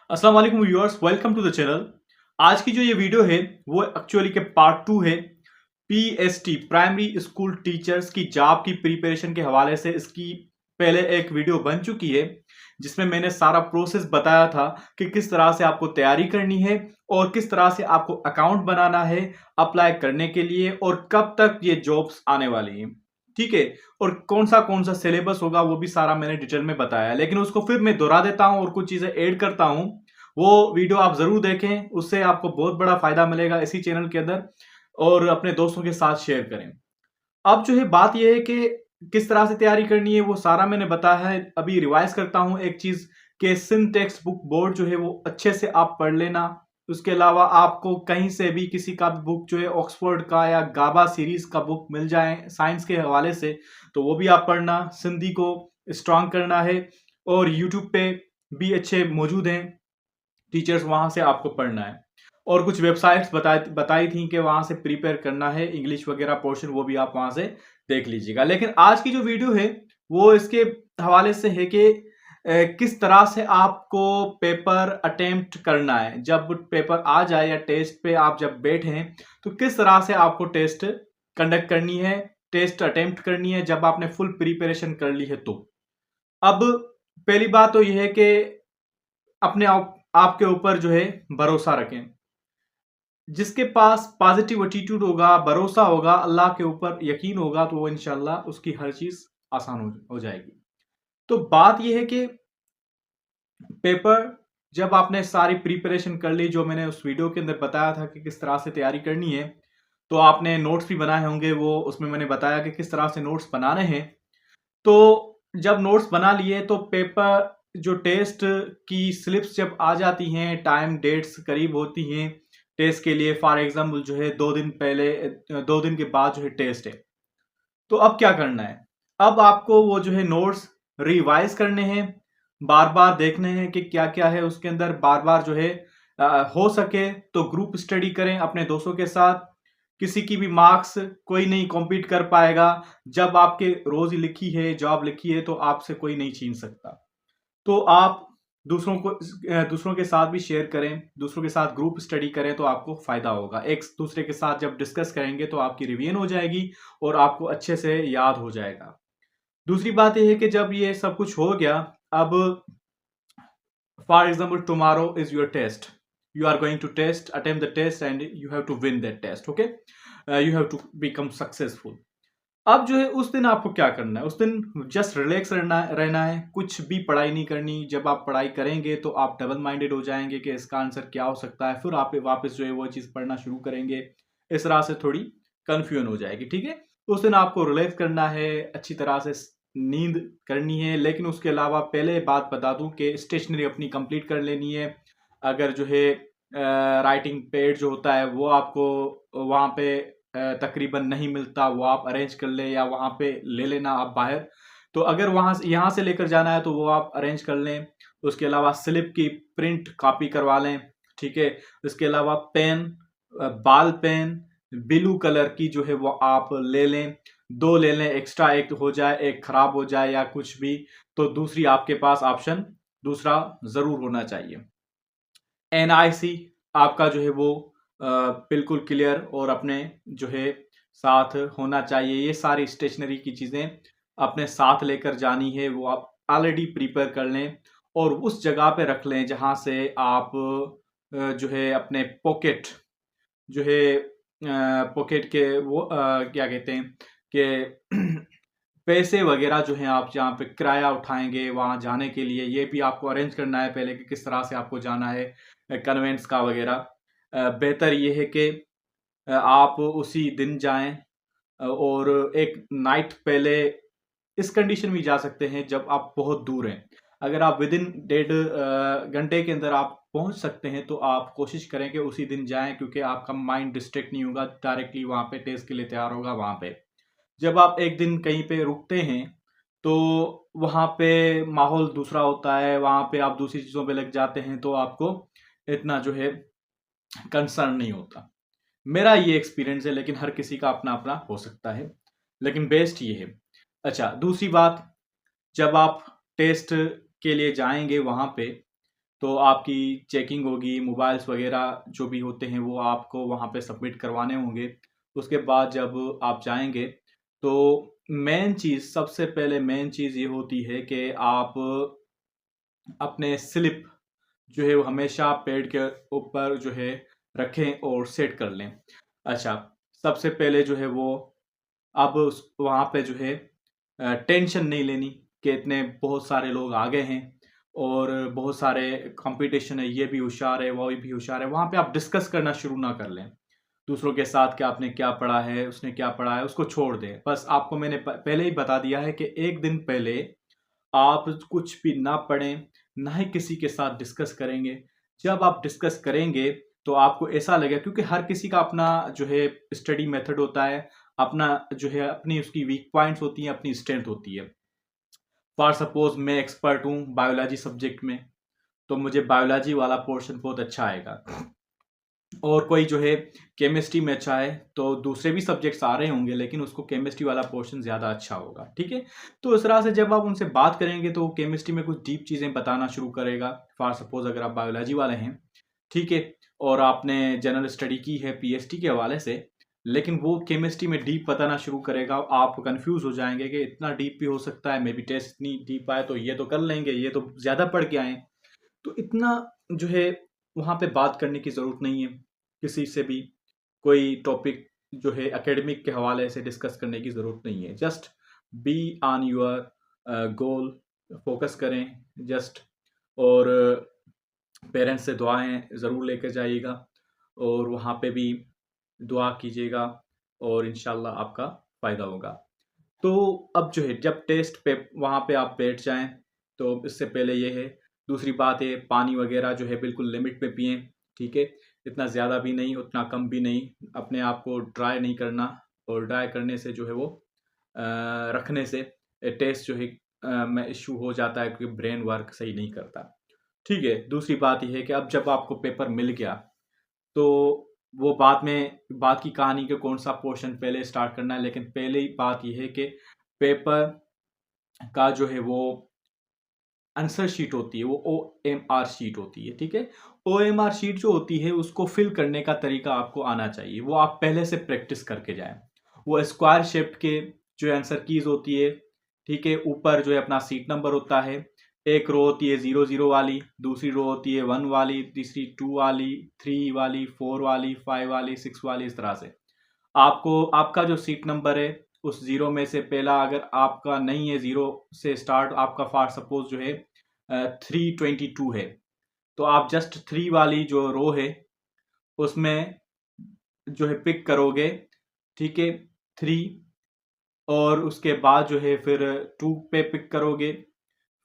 अस्सलाम वालेकुम viewers, welcome to the channel. आज की जो ये वीडियो है वो एक्चुअली के पार्ट 2 है। पीएसटी प्राइमरी स्कूल टीचर्स की जॉब की प्रिपरेशन के हवाले से इसकी पहले एक वीडियो बन चुकी है जिसमें मैंने सारा प्रोसेस बताया था कि किस तरह से आपको तैयारी करनी है और किस तरह से आपको अकाउंट बनाना है अप्लाई करने के लिए और कब तक ये जॉब्स आने वाली हैं। ठीक है। और कौन सा सिलेबस होगा वो भी सारा मैंने डिटेल में बताया है, लेकिन उसको फिर मैं दोहरा देता हूं और कुछ चीजें ऐड करता हूं। वो वीडियो आप जरूर देखें, उससे आपको बहुत बड़ा फायदा मिलेगा इसी चैनल के अंदर, और अपने दोस्तों के साथ शेयर करें। अब जो है बात यह है कि किस तरह से तैयारी करनी है वो सारा मैंने बताया है। अभी रिवाइज करता हूं एक चीज कि सिंध टेक्स्ट बुक बोर्ड जो है वो अच्छे से आप पढ़ लेना। उसके अलावा आपको कहीं से भी किसी का बुक जो है ऑक्सफोर्ड का या गाबा सीरीज का बुक मिल जाए साइंस के हवाले से, तो वो भी आप पढ़ना। सिंधी को स्ट्रांग करना है और यूट्यूब पे भी अच्छे मौजूद हैं टीचर्स, वहां से आपको पढ़ना है। और कुछ वेबसाइट्स बताई थी कि वहां से प्रिपेयर करना है इंग्लिश वगैरह पोर्शन, वो भी आप वहां से देख लीजिएगा। लेकिन आज की जो वीडियो है वो इसके हवाले से है कि किस तरह से आपको पेपर अटेम्प्ट करना है। जब पेपर आ जाए या टेस्ट पे आप जब बैठे तो किस तरह से आपको टेस्ट कंडक्ट करनी है, टेस्ट अटेम्प्ट करनी है जब आपने फुल प्रिपरेशन कर ली है। तो अब पहली बात तो यह है कि अपने आपके ऊपर जो है भरोसा रखें। जिसके पास पॉजिटिव एटीट्यूड होगा, भरोसा होगा, अल्लाह के ऊपर यकीन होगा, तो वो इंशाल्लाह उसकी हर चीज आसान हो जाएगी। तो बात यह है कि पेपर जब आपने सारी प्रिपरेशन कर ली, जो मैंने उस वीडियो के अंदर बताया था कि किस तरह से तैयारी करनी है, तो आपने नोट्स भी बनाए होंगे, वो उसमें मैंने बताया कि किस तरह से नोट्स बनाने हैं। तो जब नोट्स बना लिए तो पेपर जो टेस्ट की स्लिप्स जब आ जाती हैं, टाइम डेट्स करीब होती हैं टेस्ट के लिए, फॉर एग्जांपल जो है 2 दिन पहले, 2 दिन के बाद जो है टेस्ट है, तो अब क्या करना है? अब आपको वो जो है नोट्स रिवाइज करने हैं, बार बार देखने हैं कि क्या क्या है उसके अंदर, बार बार जो है हो सके तो ग्रुप स्टडी करें अपने दोस्तों के साथ। किसी की भी मार्क्स कोई नहीं कॉम्पीट कर पाएगा। जब आपके रोज लिखी है, जॉब लिखी है, तो आपसे कोई नहीं छीन सकता। तो आप दूसरों के साथ भी शेयर करें, दूसरों के साथ ग्रुप स्टडी करें, तो आपको फायदा होगा। एक दूसरे के साथ जब डिस्कस करेंगे तो आपकी रिवीजन हो जाएगी और आपको अच्छे से याद हो जाएगा। दूसरी बात यह है कि जब ये सब कुछ हो गया, अब for example tomorrow is your test, you are going to test attempt the test and you have to win that test, okay? You have to become successful। अब जो है उस दिन आपको क्या करना है? उस दिन जस्ट रिलैक्स रहना है, कुछ भी पढ़ाई नहीं करनी। जब आप पढ़ाई करेंगे तो आप डबल माइंडेड हो जाएंगे कि इसका आंसर क्या हो सकता है, फिर आप वापस जो है वो चीज़ पढ़ना शुरू करेंगे। इस तरह से थोड़ी कंफ्यूजन हो जाएगी। ठीक है, तो उस दिन आपको रिलैक्स करना है, अच्छी तरह से नींद करनी है। लेकिन उसके अलावा पहले बात बता दूं कि स्टेशनरी अपनी कंप्लीट कर लेनी है। अगर जो है राइटिंग पैड जो होता है वो आपको वहाँ पे तकरीबन नहीं मिलता, वो आप अरेंज कर ले या वहाँ पे ले लेना आप बाहर। तो अगर वहाँ से यहाँ से लेकर जाना है तो वो आप अरेंज कर लें। उसके अलावा स्लिप की प्रिंट कॉपी करवा लें। ठीक है, उसके अलावा पेन, बाल पेन ब्लू कलर की जो है वो आप ले लें। 2 ले लें एक्स्ट्रा, एक हो जाए, एक खराब हो जाए या कुछ भी, तो दूसरी आपके पास ऑप्शन दूसरा जरूर होना चाहिए। एनआईसी आपका जो है वो बिल्कुल क्लियर और अपने जो है साथ होना चाहिए। ये सारी स्टेशनरी की चीज़ें अपने साथ लेकर जानी है, वो आप ऑलरेडी प्रिपेयर कर लें और उस जगह पे रख लें जहाँ से आप जो है अपने पॉकेट जो है पॉकेट के वो क्या कहते हैं कि पैसे वगैरह जो हैं आप जहाँ पे किराया उठाएंगे वहाँ जाने के लिए, ये भी आपको अरेंज करना है पहले कि किस तरह से आपको जाना है, कन्वेंट्स का वगैरह। बेहतर ये है कि आप उसी दिन जाएं और एक नाइट पहले इस कंडीशन में जा सकते हैं जब आप बहुत दूर हैं। अगर आप विद इन 1.5 घंटे के अंदर आप पहुंच सकते हैं तो आप कोशिश करें कि उसी दिन जाएं, क्योंकि आपका माइंड डिस्ट्रैक्ट नहीं होगा, डायरेक्टली वहाँ पे टेस्ट के लिए तैयार होगा। वहाँ पे जब आप एक दिन कहीं पे रुकते हैं तो वहाँ पे माहौल दूसरा होता है, वहाँ पे आप दूसरी चीज़ों पे लग जाते हैं तो आपको इतना जो है कंसर्न नहीं होता। मेरा ये एक्सपीरियंस है, लेकिन हर किसी का अपना अपना हो सकता है, लेकिन बेस्ट ये है। अच्छा, दूसरी बात, जब आप टेस्ट के लिए जाएंगे वहाँ पे तो आपकी चेकिंग होगी, मोबाइल्स वगैरह जो भी होते हैं वो आपको वहाँ पे सबमिट करवाने होंगे। उसके बाद जब आप जाएंगे तो मेन चीज़, सबसे पहले मेन चीज़ ये होती है कि आप अपने स्लिप जो है वो हमेशा पेड़ के ऊपर जो है रखें और सेट कर लें। अच्छा, सबसे पहले जो है वो अब उस वहाँ पे जो है टेंशन नहीं लेनी कि इतने बहुत सारे लोग आ गए हैं और बहुत सारे कंपटीशन है, ये भी होशियार है, वो भी होशियार है। वहाँ पे आप डिस्कस करना शुरू ना कर लें दूसरों के साथ कि आपने क्या पढ़ा है, उसने क्या पढ़ा है, उसको छोड़ दें। बस आपको मैंने पहले ही बता दिया है कि एक दिन पहले आप कुछ भी ना पढ़ें, ना ही किसी के साथ डिस्कस करेंगे। जब आप डिस्कस करेंगे तो आपको ऐसा लगेगा, क्योंकि हर किसी का अपना जो है स्टडी मेथड होता है, अपना जो है अपनी उसकी वीक पॉइंट्स होती हैं, अपनी स्ट्रेंथ होती है। फॉर सपोज मैं एक्सपर्ट हूँ बायोलॉजी सब्जेक्ट में, तो मुझे बायोलॉजी वाला पोर्शन बहुत अच्छा आएगा। और कोई जो है केमिस्ट्री में अच्छा है तो दूसरे भी सब्जेक्ट्स आ रहे होंगे लेकिन उसको केमिस्ट्री वाला पोर्शन ज़्यादा अच्छा होगा। ठीक है, तो इस तरह से जब आप उनसे बात करेंगे तो केमिस्ट्री में कुछ डीप चीज़ें बताना शुरू करेगा। फॉर सपोज अगर आप बायोलॉजी वाले हैं, ठीक है, और आपने जनरल स्टडी की है पीएचडी के हवाले से, लेकिन वो केमिस्ट्री में डीप बताना शुरू करेगा। आप कंफ्यूज हो जाएंगे कि इतना डीप भी हो सकता है, मे बी टेस्ट इतनी डीप आए तो ये तो कर लेंगे, ये तो ज़्यादा पढ़ के आए। तो इतना जो है वहाँ पे बात करने की ज़रूरत नहीं है। किसी से भी कोई टॉपिक जो है एकेडमिक के हवाले से डिस्कस करने की ज़रूरत नहीं है। Just be on your goal, focus करें जस्ट। और पेरेंट्स से दुआएं ज़रूर लेकर जाइएगा और वहाँ पे भी दुआ कीजिएगा और इंशाल्लाह आपका फ़ायदा होगा। तो अब जो है जब टेस्ट पे वहाँ पे आप बैठ जाएं तो इससे पहले ये है, दूसरी बात है पानी वगैरह जो है बिल्कुल लिमिट में पिएं। ठीक है, इतना ज़्यादा भी नहीं, उतना कम भी नहीं। अपने आप को ड्राई नहीं करना, और ड्राई करने से जो है वो रखने से टेस्ट जो है में इशू हो जाता है, क्योंकि ब्रेन वर्क सही नहीं करता। ठीक है, दूसरी बात यह है कि अब जब आपको पेपर मिल गया तो वो बात की कहानी के कौन सा पोर्शन पहले स्टार्ट करना है, लेकिन पहले ही बात यह है कि पेपर का जो है वो आंसर शीट होती है, वो OMR शीट होती है। ठीक है, OMR शीट जो होती है उसको फिल करने का तरीका आपको आना चाहिए, वो आप पहले से प्रैक्टिस करके जाएं। वो स्क्वायर शेप के जो आंसर कीज होती है, ठीक है, ऊपर जो है अपना सीट नंबर होता है। एक रो होती है 00 वाली, दूसरी रो होती है 1 वाली, तीसरी 2 वाली, 3 वाली, 4 वाली, 5 वाली, 6 वाली। इस तरह से आपको आपका जो सीट नंबर है उस जीरो में से पहला अगर आपका नहीं है, जीरो से स्टार्ट आपका फॉर सपोज जो है 322 है, तो आप जस्ट 3 वाली जो रो है उसमें जो है पिक करोगे। ठीक है, 3, और उसके बाद जो है फिर 2 पे पिक करोगे,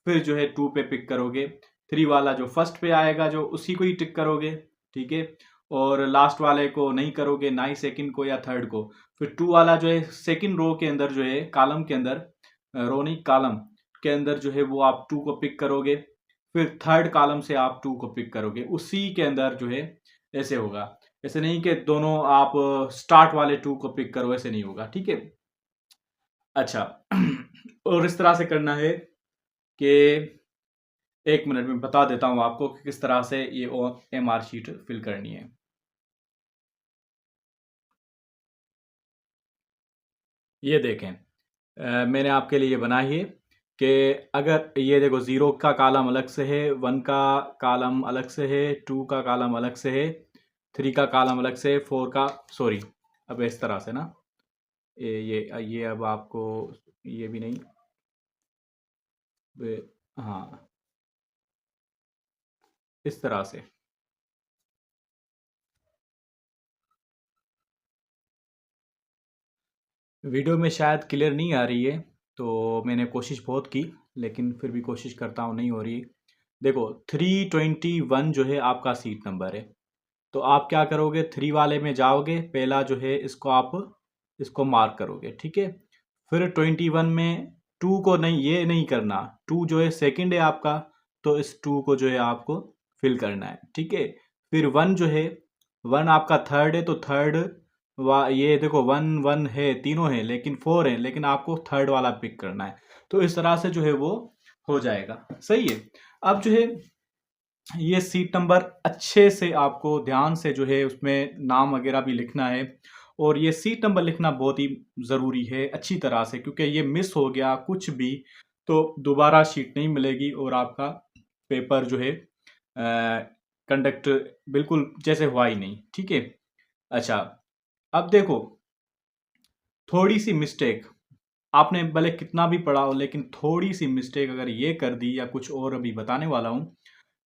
फिर जो है 2 पे पिक करोगे। 3 वाला जो फर्स्ट पे आएगा जो उसी को ही टिक करोगे। ठीक है, और लास्ट वाले को नहीं करोगे, ना ही सेकंड को या थर्ड को। फिर 2 वाला जो है सेकंड रो के अंदर जो है कॉलम के अंदर, रो नहीं कॉलम के अंदर जो है वो आप 2 को पिक करोगे। फिर थर्ड कॉलम से आप 2 को पिक करोगे, उसी के अंदर जो है ऐसे होगा। ऐसे नहीं कि दोनों आप स्टार्ट वाले 2 को पिक करो, ऐसे नहीं होगा। ठीक है, अच्छा और इस तरह से करना है कि 1 मिनट में बता देता हूँ आपको कि किस तरह से ये OMR शीट फिल करनी है। ये देखें, मैंने आपके लिए बनाई है कि अगर ये देखो 0 का कॉलम अलग से है, 1 का कॉलम अलग से है, 2 का कॉलम अलग से है, 3 का कॉलम अलग से है, 4 का, सॉरी, अब इस तरह से ना, ये अब आपको ये भी नहीं, हाँ, इस तरह से। वीडियो में शायद क्लियर नहीं आ रही है, तो मैंने कोशिश बहुत की लेकिन फिर भी कोशिश करता हूँ, नहीं हो रही। देखो 321 जो है आपका सीट नंबर है, तो आप क्या करोगे, 3 वाले में जाओगे, पहला जो है इसको आप इसको मार्क करोगे। ठीक है, फिर 21 में 2 को नहीं, ये नहीं करना, 2 जो है सेकंड है आपका, तो इस 2 को जो है आपको फिल करना है। ठीक है, फिर 1 जो है, 1 आपका थर्ड है, तो थर्ड ये देखो 1 1 है, तीनों है लेकिन 4 है, लेकिन आपको थर्ड वाला पिक करना है। तो इस तरह से जो है वो हो जाएगा। सही है, अब जो है ये सीट नंबर अच्छे से आपको ध्यान से जो है उसमें नाम वगैरह भी लिखना है, और ये सीट नंबर लिखना बहुत ही ज़रूरी है अच्छी तरह से, क्योंकि ये मिस हो गया कुछ भी तो दोबारा शीट नहीं मिलेगी और आपका पेपर जो है कंडक्ट बिल्कुल जैसे हुआ ही नहीं। ठीक है। अच्छा, अब देखो, थोड़ी सी मिस्टेक, आपने भले कितना भी पढ़ा हो लेकिन थोड़ी सी मिस्टेक अगर ये कर दी या कुछ और अभी बताने वाला हूँ,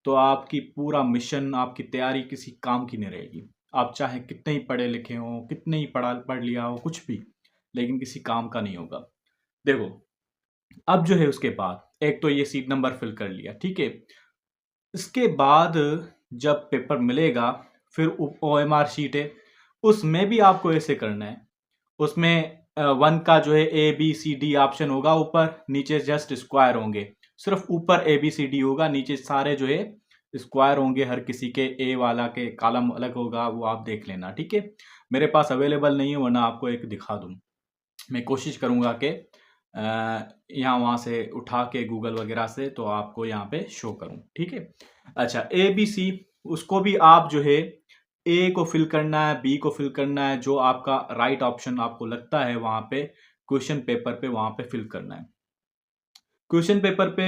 तो आपकी पूरा मिशन, आपकी तैयारी किसी काम की नहीं रहेगी। आप चाहे कितने ही पढ़े लिखे हो, कितने ही पढ़ लिया हो, कुछ भी, लेकिन किसी काम का नहीं होगा। देखो, अब जो है उसके बाद एक तो ये सीट नंबर फिल कर लिया, ठीक है। इसके बाद जब पेपर मिलेगा, फिर OMR शीट है, उसमें भी आपको ऐसे करना है। उसमें 1 का जो है ABCD ऑप्शन होगा ऊपर, नीचे जस्ट स्क्वायर होंगे। सिर्फ ऊपर ABCD होगा, नीचे सारे जो है स्क्वायर होंगे। हर किसी के ए वाला के कॉलम अलग होगा, वो आप देख लेना। ठीक है। मेरे पास अवेलेबल नहीं है, वरना आपको एक दिखा दूं। मैं कोशिश करूंगा कि यहाँ वहाँ से उठा के गूगल वगैरह से तो आपको यहाँ पे शो करूं। ठीक है। अच्छा, ABC, उसको भी आप जो है ए को फिल करना है, बी को फिल करना है, जो आपका राइट ऑप्शन आपको लगता है वहां पे क्वेश्चन पेपर पे वहां पे फिल करना है। क्वेश्चन पेपर पे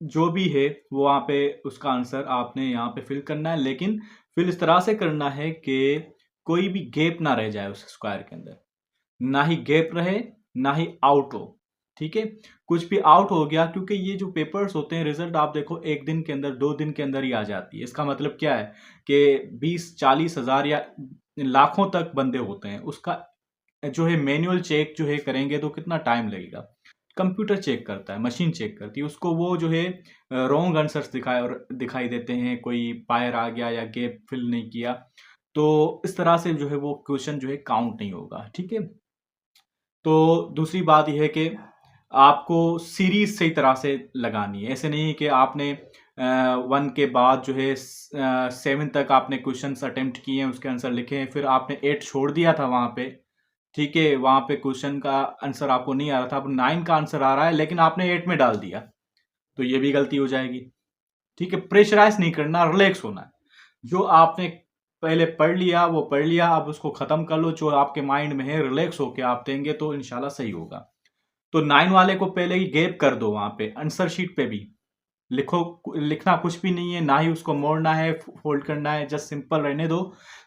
जो भी है वो वहां पे उसका आंसर आपने यहाँ पे फिल करना है, लेकिन फिल इस तरह से करना है कि कोई भी गैप ना रह जाए उस स्क्वायर के अंदर, ना ही गैप रहे, ना ही आउट हो। ठीक है। कुछ भी आउट हो गया, क्योंकि ये जो पेपर्स होते हैं, रिजल्ट आप देखो एक दिन के अंदर, 2 दिन के अंदर ही आ जाती है। इसका मतलब क्या है कि 20-40 हजार या लाखों तक बंदे होते हैं, उसका जो है मैनुअल चेक जो है करेंगे तो कितना टाइम लगेगा। कंप्यूटर चेक करता है, मशीन चेक करती है, उसको वो जो है रॉन्ग आंसर्स दिखाई देते हैं, कोई पायर आ गया या गैप फिल नहीं किया, तो इस तरह से जो है वो क्वेश्चन जो है काउंट नहीं होगा। ठीक है। तो दूसरी बात यह है कि आपको सीरीज सही तरह से लगानी है। ऐसे नहीं कि आपने 1 के बाद जो है 7 तक आपने क्वेश्चन अटेम्प्ट किए हैं, उसके आंसर लिखे हैं, फिर आपने 8 छोड़ दिया था वहां पे। ठीक है। वहां पे क्वेश्चन का आंसर आपको नहीं आ रहा था, अब 9 का आंसर आ रहा है, लेकिन आपने 8 में डाल दिया, तो ये भी गलती हो जाएगी। ठीक है। प्रेशराइज नहीं करना, रिलैक्स होना है। जो आपने पहले पढ़ लिया वो पढ़ लिया, अब उसको खत्म कर लो। जो आपके माइंड में है, रिलैक्स होके आप देंगे तो इंशाल्लाह सही होगा। तो 9 वाले को पहले ही गैप कर दो, वहां पे आंसर शीट पे भी लिखो। लिखना कुछ भी नहीं है, ना ही उसको मोड़ना है, फोल्ड करना है, जस्ट सिंपल रहने दो।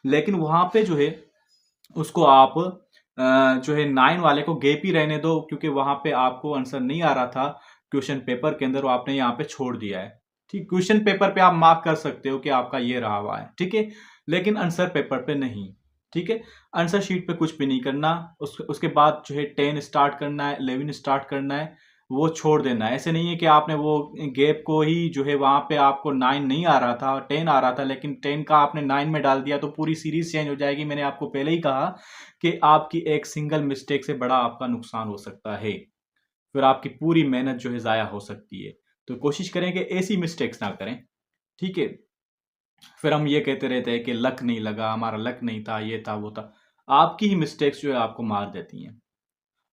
लेकिन वहां पे जो है उसको आप जो है 9 वाले को गैप ही रहने दो, क्योंकि वहां पे आपको आंसर नहीं आ रहा था क्वेश्चन पेपर के अंदर, वो आपने यहाँ पे छोड़ दिया है। ठीक, क्वेश्चन पेपर पे आप मार्क कर सकते हो कि आपका ये रहा हुआ है। ठीक है। लेकिन आंसर पेपर पे नहीं। ठीक है। आंसर शीट पे कुछ भी नहीं करना। उसके बाद जो है 10 स्टार्ट करना है, 11 स्टार्ट करना है, वो छोड़ देना है। ऐसे नहीं है कि आपने वो गैप को ही जो है वहां पे आपको 9 नहीं आ रहा था, 10 आ रहा था, लेकिन 10 का आपने 9 में डाल दिया तो पूरी सीरीज चेंज हो जाएगी। मैंने आपको पहले ही कहा कि आपकी एक सिंगल मिस्टेक से बड़ा आपका नुकसान हो सकता है, फिर आपकी पूरी मेहनत जो है जाया हो सकती है। तो कोशिश करें कि ऐसी मिस्टेक्स ना करें। ठीक है। फिर हम ये कहते रहते हैं कि लक नहीं लगा, हमारा लक नहीं था, ये था वो था। आपकी ही मिस्टेक्स जो है आपको मार देती हैं।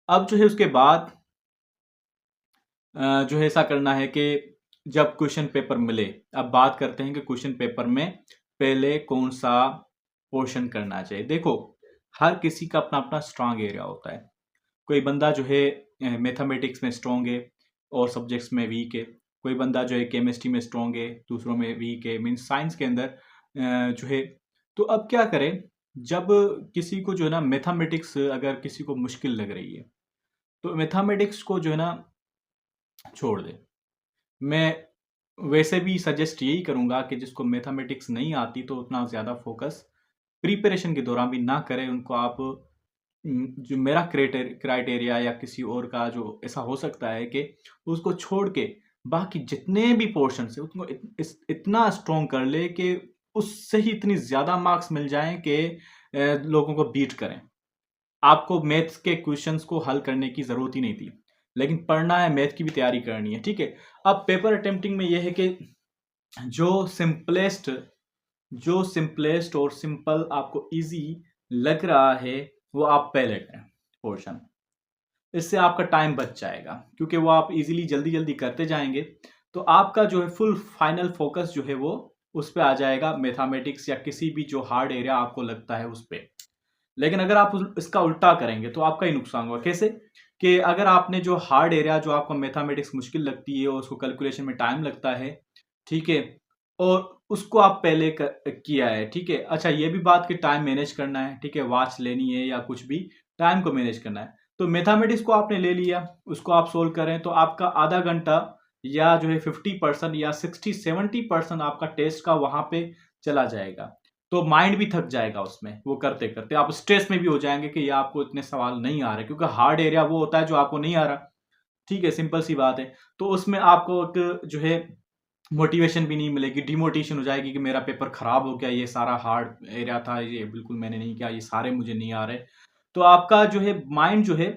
अब जो है उसके बाद जो है ऐसा करना है कि जब क्वेश्चन पेपर मिले, अब बात करते हैं कि क्वेश्चन पेपर में पहले कौन सा पोर्शन करना चाहिए। देखो, हर किसी का अपना अपना स्ट्रांग एरिया होता है। कोई बंदा जो है मैथमेटिक्स में स्ट्रांग है और सब्जेक्ट्स में वीक है। कोई बंदा जो है केमिस्ट्री में स्ट्रांग है, दूसरों में वीक है, मीन्स साइंस के अंदर जो है। तो अब क्या करें, जब किसी को जो है ना मैथमेटिक्स अगर किसी को मुश्किल लग रही है, तो मैथमेटिक्स को जो है ना छोड़ दे। मैं वैसे भी सजेस्ट यही करूंगा कि जिसको मैथमेटिक्स नहीं आती तो उतना ज़्यादा फोकस प्रिपरेशन के दौरान भी ना करें। उनको आप जो मेरा क्राइटेरिया या किसी और का जो ऐसा हो सकता है कि उसको छोड़ के बाकी जितने भी पोर्शन है उसको इतना स्ट्रॉन्ग कर ले कि उससे ही इतनी ज़्यादा मार्क्स मिल जाएं कि लोगों को बीट करें। आपको मैथ्स के क्वेश्चंस को हल करने की ज़रूरत ही नहीं थी, लेकिन पढ़ना है, मैथ की भी तैयारी करनी है। ठीक है। अब पेपर अटेम्प्टिंग में यह है कि जो सिंपलेस्ट जो सिंपलेस्ट और सिंपल आपको इजी लग रहा है वो आप पहले करें पोर्शन। इससे आपका टाइम बच जाएगा, क्योंकि वो आप इजीली जल्दी जल्दी करते जाएंगे, तो आपका जो है फुल फाइनल फोकस जो है वो उस पे आ जाएगा मैथमेटिक्स या किसी भी जो हार्ड एरिया आपको लगता है उस पे। लेकिन अगर आप इसका उल्टा करेंगे तो आपका ही नुकसान होगा। कैसे? कि अगर आपने जो हार्ड एरिया जो आपको मैथमेटिक्स मुश्किल लगती है और उसको कैलकुलेशन में टाइम लगता है, ठीक है, और उसको आप पहले किया है, ठीक है, अच्छा ये भी बात कि टाइम मैनेज करना है, ठीक है, वॉच लेनी है या कुछ भी, टाइम को मैनेज करना है, तो मैथमेटिक्स को आपने ले लिया, उसको आप सोल्व करें तो आपका आधा घंटा या जो है 50% या 60-70% आपका टेस्ट का वहां पे चला जाएगा। तो माइंड भी थक जाएगा उसमें, वो करते करते आप स्ट्रेस में भी हो जाएंगे कि ये आपको इतने सवाल नहीं आ रहे, क्योंकि हार्ड एरिया वो होता है जो आपको नहीं आ रहा। ठीक है, सिंपल सी बात है। तो उसमें आपको एक जो है मोटिवेशन भी नहीं मिलेगी, डिमोटिवेशन हो जाएगी कि मेरा पेपर खराब हो गया, ये सारा हार्ड एरिया था, ये बिल्कुल मैंने नहीं किया, ये सारे मुझे नहीं आ रहे। तो आपका जो है माइंड जो है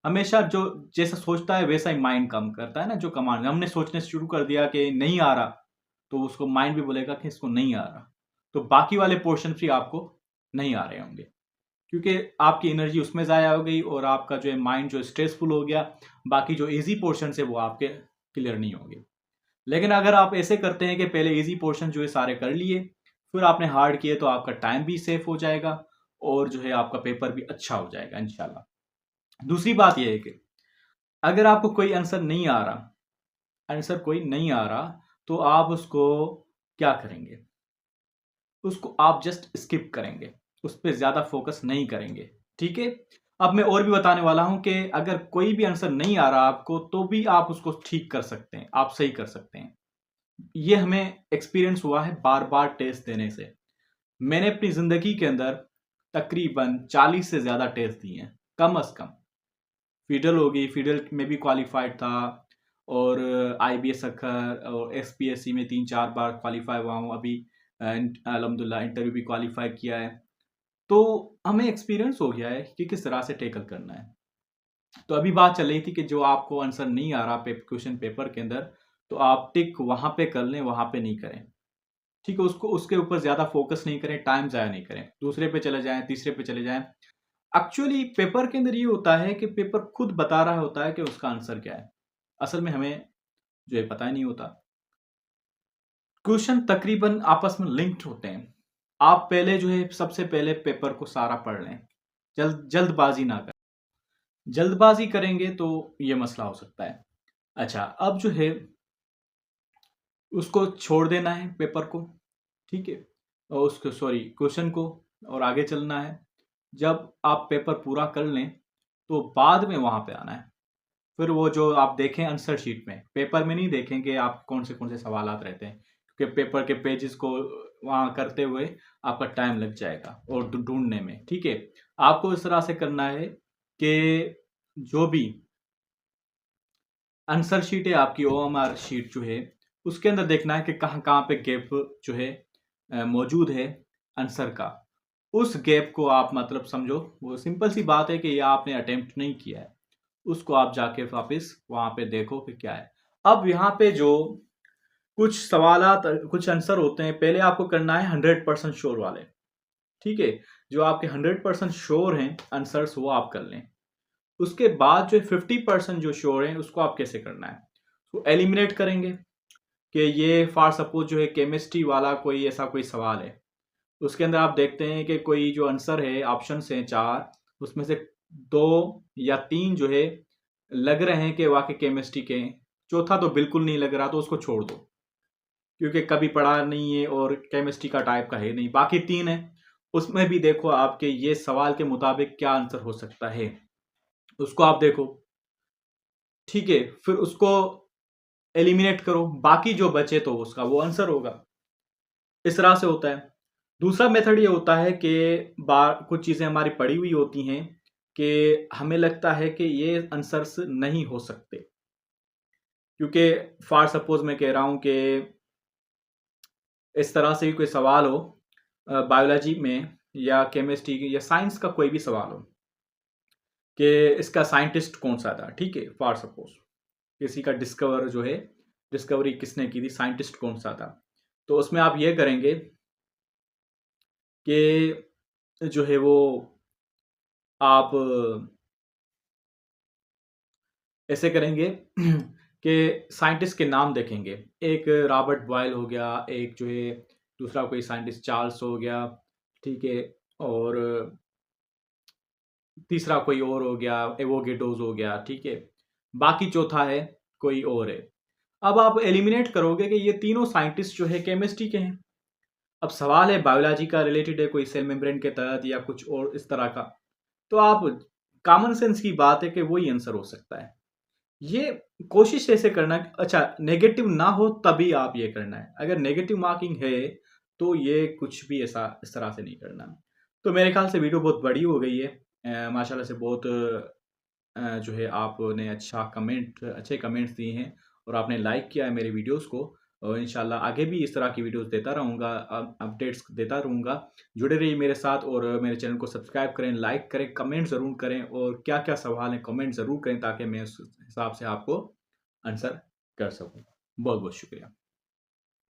हमेशा जो जैसा सोचता है वैसा ही माइंड काम करता है ना। जो कमांड हमने सोचने शुरू कर दिया कि नहीं आ रहा, तो उसको माइंड भी बोलेगा कि इसको नहीं आ रहा, तो बाकी वाले पोर्शन भी आपको नहीं आ रहे होंगे, क्योंकि आपकी एनर्जी उसमें ज़ाया हो गई और आपका जो है माइंड जो स्ट्रेसफुल हो गया। बाकी जो इजी पोर्शन है वो आपके क्लियर नहीं होंगे। लेकिन अगर आप ऐसे करते हैं कि पहले इजी पोर्शन जो है सारे कर लिए, फिर आपने हार्ड किए, तो आपका टाइम भी सेफ हो जाएगा और जो है आपका पेपर भी अच्छा हो जाएगा इंशाल्लाह। दूसरी बात यह है कि अगर आपको कोई आंसर नहीं आ रहा, आंसर कोई नहीं आ रहा, तो आप उसको क्या करेंगे? उसको आप जस्ट स्किप करेंगे, उस पर ज्यादा फोकस नहीं करेंगे। ठीक है, अब मैं और भी बताने वाला हूं कि अगर कोई भी आंसर नहीं आ रहा आपको, तो भी आप उसको ठीक कर सकते हैं, आप सही कर सकते हैं। ये हमें एक्सपीरियंस हुआ है बार बार टेस्ट देने से। मैंने अपनी जिंदगी के अंदर तकरीबन 40 से ज्यादा टेस्ट दिए हैं, कम अज कम। फिडल होगी, फिडल में भी क्वालिफाइड था, और आईबीएस अखर और एसपीएससी में 3-4 बार क्वालिफाई हुआ हूँ अभी। अल्हम्दुलिल्लाह इंटरव्यू भी क्वालिफाई किया है। तो हमें एक्सपीरियंस हो गया है कि किस तरह से टेकल करना है। तो अभी बात चल रही थी कि जो आपको आंसर नहीं आ रहा क्वेश्चन पेपर के अंदर, तो आप टिक वहां पे कर लें, वहां पे नहीं करें। ठीक है, उसको उसके ऊपर ज्यादा फोकस नहीं करें, टाइम जाया नहीं करें, दूसरे पे चले जाएं, तीसरे पे चले जाएं। एक्चुअली पेपर के अंदर ये होता है कि पेपर खुद बता रहा होता है कि उसका आंसर क्या है। असल में हमें जो है पता ही नहीं होता। क्वेश्चन तकरीबन आपस में लिंक्ड होते हैं। आप पहले जो है सबसे पहले पेपर को सारा पढ़ लें, जल्दबाजी ना करें। जल्दबाजी करेंगे तो ये मसला हो सकता है। अच्छा, अब जो है उसको छोड़ देना है पेपर को, ठीक है, और उसको सॉरी क्वेश्चन को, और आगे चलना है। जब आप पेपर पूरा कर लें, तो बाद में वहां पे आना है। फिर वो जो आप देखें आंसर शीट में, पेपर में नहीं देखेंगे आप कौन से सवालात रहते हैं, क्योंकि पेपर के पेजेस को वहाँ करते हुए आपका टाइम लग जाएगा और ढूंढने में। ठीक है, आपको इस तरह से करना है कि जो भी आंसर शीट है आपकी, ओएमआर शीट जो है, उसके अंदर देखना है कि कहाँ कहाँ पे गैप जो है मौजूद है आंसर का। उस गैप को आप मतलब समझो, वो सिंपल सी बात है कि ये आपने अटेम्प्ट नहीं किया है, उसको आप जाके वापस वहां पे देखो कि क्या है। अब यहाँ पे जो कुछ सवालात कुछ आंसर होते हैं, पहले आपको करना है 100% श्योर वाले। ठीक है, जो आपके 100% श्योर हैं आंसर्स, वो आप कर लें। उसके बाद जो 50% जो श्योर है, उसको आप कैसे करना है, तो एलिमिनेट करेंगे। कि ये फॉर सपोज जो है केमिस्ट्री वाला कोई ऐसा कोई सवाल है, उसके अंदर आप देखते हैं कि कोई जो आंसर है, ऑप्शन हैं 4, उसमें से 2 या 3 जो है लग रहे हैं कि वाकई केमिस्ट्री के हैं, चौथा तो बिल्कुल नहीं लग रहा, तो उसको छोड़ दो, क्योंकि कभी पढ़ा नहीं है और केमिस्ट्री का टाइप का है नहीं। बाकी 3 है, उसमें भी देखो आपके ये सवाल के मुताबिक क्या आंसर हो सकता है, उसको आप देखो। ठीक है, फिर उसको एलिमिनेट करो, बाकी जो बचे तो उसका वो आंसर होगा। इस तरह से होता है। दूसरा मेथड ये होता है कि कुछ चीज़ें हमारी पड़ी हुई होती हैं कि हमें लगता है कि ये आंसर्स नहीं हो सकते, क्योंकि फॉर सपोज मैं कह रहा हूँ कि इस तरह से भी कोई सवाल हो बायोलॉजी में या केमिस्ट्री की या साइंस का कोई भी सवाल हो कि इसका साइंटिस्ट कौन सा था। ठीक है, फॉर सपोज किसी का डिस्कवरी किसने की थी, साइंटिस्ट कौन सा था, तो उसमें आप ये करेंगे कि जो है वो आप ऐसे करेंगे कि साइंटिस्ट के नाम देखेंगे, एक रॉबर्ट बॉयल हो गया, एक जो है दूसरा कोई साइंटिस्ट चार्ल्स हो गया, ठीक है, और तीसरा कोई और हो गया, एवोगेडोज हो गया, ठीक है, बाकी चौथा है कोई और है। अब आप एलिमिनेट करोगे कि ये तीनों साइंटिस्ट जो है केमिस्ट्री के हैं। अब सवाल है बायोलॉजी का रिलेटेड है, कोई सेल मेम्ब्रेन के तहत या कुछ और इस तरह का, तो आप कॉमन सेंस की बात है कि वही आंसर हो सकता है। ये कोशिश ऐसे करना, अच्छा नेगेटिव ना हो तभी आप ये करना है, अगर नेगेटिव मार्किंग है तो ये कुछ भी ऐसा इस तरह से नहीं करना। तो मेरे ख्याल से वीडियो बहुत बड़ी हो गई है, माशाल्लाह से बहुत जो है आपने अच्छे कमेंट्स दिए हैं और आपने लाइक किया है मेरे वीडियोस को, और इंशाल्लाह आगे भी इस तरह की वीडियोस देता रहूँगा, अपडेट्स देता रहूँगा। जुड़े रहिए मेरे साथ और मेरे चैनल को सब्सक्राइब करें, लाइक करें, कमेंट ज़रूर करें, और क्या-क्या सवाल हैं कमेंट ज़रूर करें ताकि मैं उस हिसाब से आपको आंसर कर सकूँ। बहुत-बहुत शुक्रिया।